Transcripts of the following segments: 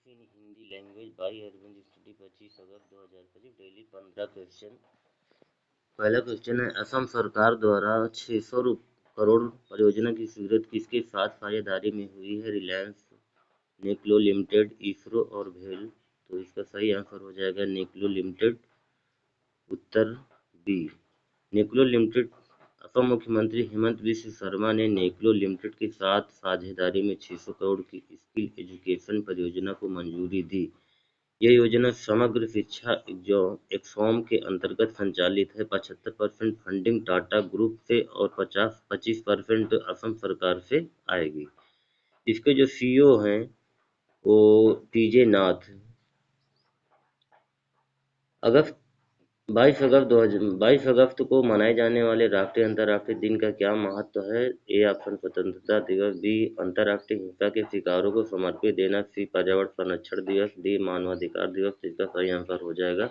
In Hindi language by Arvind study 25 अगस्त 2025 daily 15 question. पहला question है, असम सरकार द्वारा 600 करोड़ परियोजना की स्वीकृति किसके साथ साझेदारी में हुई है? रिलायंस, नेक्लो लिमिटेड, इसरो और भेल। तो इसका सही आंसर हो जाएगा नेक्लो लिमिटेड, उत्तर बी। नेक्लो लिमिटेड असम मुख्यमंत्री हेमंत बिस्व शर्मा ने नेक्लो लिमिटेड के साथ साझेदारी में 600 करोड़ की स्किल एजुकेशन परियोजना को मंजूरी दी। यह योजना समग्र शिक्षा एक्सॉम के अंतर्गत संचालित है। 75% फंडिंग टाटा ग्रुप से और 25% असम सरकार से आएगी। इसके जो सीईओ हैं वो टीजे नाथ। अगस्त 22 अगस्त को मनाए जाने वाले राष्ट्रीय अंतर्राष्ट्रीय दिन का क्या महत्व है? ए ऑप्शन स्वतंत्रता दिवस, बी अंतर्राष्ट्रीय हिंसा के शिकारों को समर्पित देना, सी पर्यावरण संरक्षण दिवस, डी मानवाधिकार दिवस। इसका सही आंसर हो जाएगा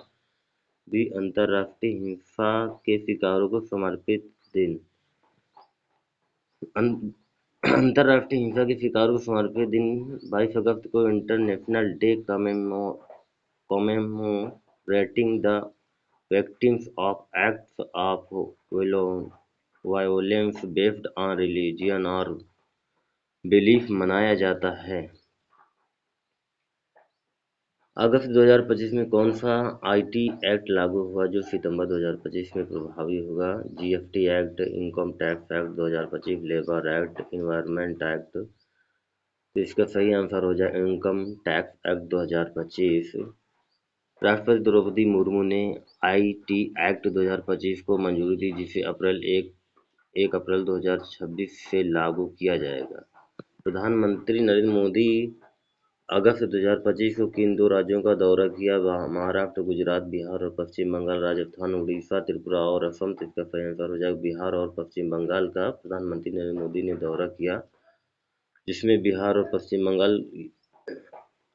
बी अंतर्राष्ट्रीय हिंसा के शिकारों को समर्पित दिन। अंतर्राष्ट्रीय हिंसा के शिकारों को समर्पित दिन 22 अगस्त को international day commemorating the victims of acts of violence based on religion और belief मनाया जाता है। अगस्त 2025 में कौन सा आईटी एक्ट लागू हुआ जो सितंबर 2025 में प्रभावी होगा? GST act, income tax act 2025, labour act, environment act. तो इसका सही आंसर हो जाए इनकम टैक्स एक्ट 2025। राष्ट्रपति द्रौपदी मुर्मू ने आईटी एक्ट 2025 को मंजूरी दी, जिसे 1 अप्रैल 2026 से लागू किया जाएगा। प्रधानमंत्री नरेंद्र मोदी अगस्त 2025 को किन दो राज्यों का दौरा किया? महाराष्ट्र, गुजरात, बिहार और पश्चिम बंगाल, राजस्थान, उड़ीसा, त्रिपुरा और असम। तो इसका सही आंसर हो जाएगा बिहार और पश्चिम बंगाल का प्रधानमंत्री नरेंद्र मोदी ने दौरा किया, जिसमें बिहार और पश्चिम बंगाल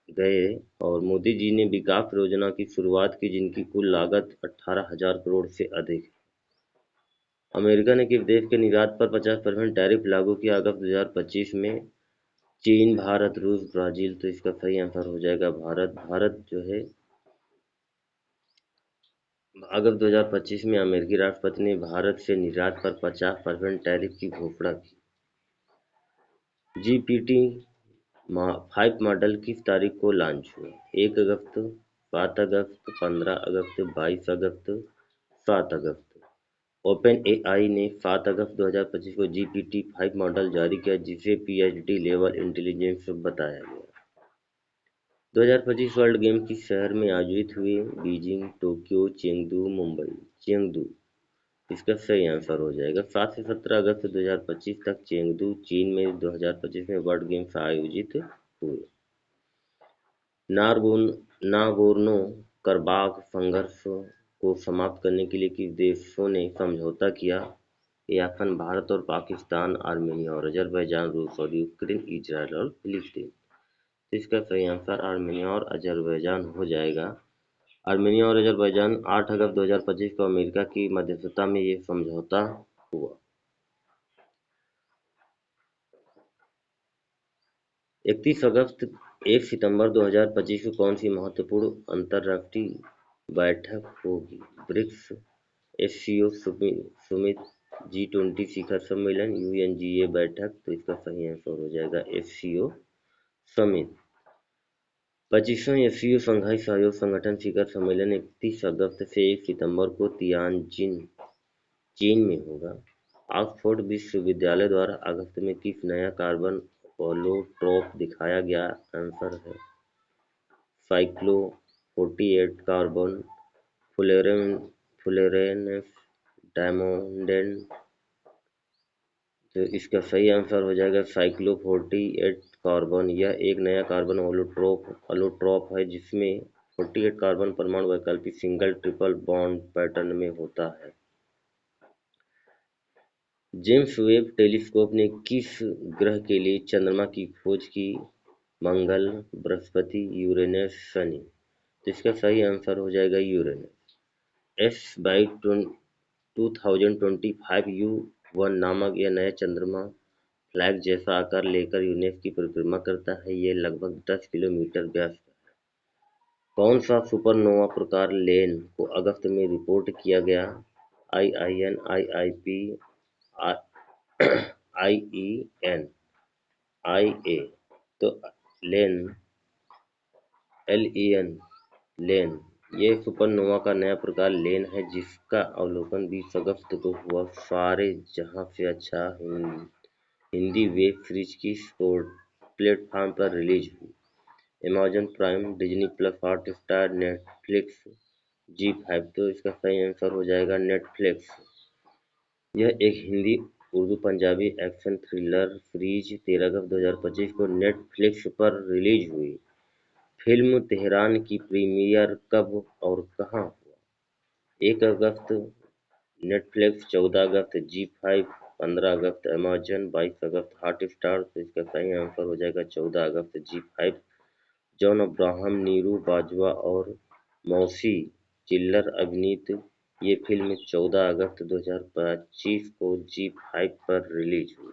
गए और मोदी जी ने विकास योजना की शुरुआत की, जिनकी कुल लागत 18,000 करोड़ से अधिक। अमेरिका ने किस देश के निर्यात पर 50% टैरिफ लागू किया अगस्त 2025 में? चीन, भारत, रूस, ब्राजील। तो इसका सही आंसर हो जाएगा भारत। भारत जो है अगस्त 2025 में अमेरिकी राष्ट्रपति ने भारत से निर्यात पर 50% टैरिफ की घोषणा की। जीपीटी 5 मॉडल किस तारीख को लॉन्च हुआ? 1 अगस्त, 7 अगस्त, 15 अगस्त, 22 अगस्त, 7 अगस्त। ओपन एआई ने 7 अगस्त 2025 को जीपीटी 5 मॉडल जारी किया, जिसे पीएचडी लेवल इंटेलिजेंस बताया गया। 2025 वर्ल्ड गेम किस शहर में आयोजित हुए? Beijing, Tokyo, Chengdu, Mumbai. Chengdu इसका सही आंसर हो जाएगा। 7 से 17 अगस्त 2025 तक चेंगदू, चीन में 2025 में वर्ल्ड गेम्स आयोजित हुए। नागोर्नो कराबाख संघर्ष को समाप्त करने के लिए किस देशों ने समझौता किया? याफन भारत और पाकिस्तान, आर्मेनिया और अजरबैजान, रूस और यूक्रेन, इजराइल और फिलिस्तीन। इसका सही आंसर आर्मेनिया और अजरबैजान हो जाएगा। आर्मेनिया और अजरबैजान 8 अगस्त 2025 को अमेरिका की मध्यस्थता में ये समझौता हुआ। 31 अगस्त 1 सितंबर 2025 को कौन सी महत्वपूर्ण अंतर्राष्ट्रीय बैठक होगी? ब्रिक्स, एससीओ सुमित, G20 शिखर सम्मेलन, यूएनजीए बैठक। तो इसका सही आंसर हो जाएगा एससीओ समिट। 25वां एससीओ शंघाई सहयोग संगठन शिखर सम्मेलन 31 अगस्त से 1 सितंबर को तियानजिन, चीन में होगा। ऑक्सफोर्ड विश्वविद्यालय द्वारा अगस्त में किस नया कार्बन होलोट्रोप दिखाया गया? आंसर है साइक्लो 48 कार्बन फ्लोरेनेस डायमोंडेन। तो इसका सही आंसर हो जाएगा साइक्लो 48 कार्बन। यह एक नया कार्बन होलोट्रोप है, जिसमें 48 कार्बन परमाणु वैकल्पिक सिंगल ट्रिपल बॉन्ड पैटर्न में होता है। जेम्स वेब टेलीस्कोप ने किस ग्रह के लिए चंद्रमा की खोज की? मंगल, बृहस्पति, यूरेनस, शनि। तो इसका सही आंसर हो जाएगा यूरेनस। S/2025 U1 नामक यह नया चंद्रमा फ्लैग जैसा आकार लेकर यूरेनस की परिक्रमा करता है। यह लगभग 10 किलोमीटर व्यास कौन सा सुपरनोवा प्रकार लेन को अगस्त में रिपोर्ट किया गया? IIN, IIP, IEN, IA। तो लेन, LEN, लेन, ये सुपरनोवा का नया प्रकार लेन है जिसका अवलोकन 20 अगस्त को हुआ। सारे जहां से अच्छा हिंदी वेब सीरीज की प्लेटफॉर्म पर रिलीज हुई। Amazon Prime, Disney plus, Hotstar, Netflix, Zee5. तो इसका सही आंसर हो जाएगा नेटफ्लिक्स। यह एक Hindi Urdu Punjabi action thriller series 13 अगस्त 2025 को नेटफ्लिक्स पर रिलीज हुई। फिल्म तेहरान की प्रीमियर कब और कहां हुआ? 1 अगस्त नेटफ्लिक्स, 14 अगस्त जी5, 15 अगस्त अमेजन, 22 अगस्त हॉटस्टार। तो इसका सही आंसर हो जाएगा 14 अगस्त जी5। जॉन अब्राहम, नीरू बाजवा और मौसी चिल्लर अभिनीत ये फिल्म 14 अगस्त 2025 को जी5 पर रिलीज हुई।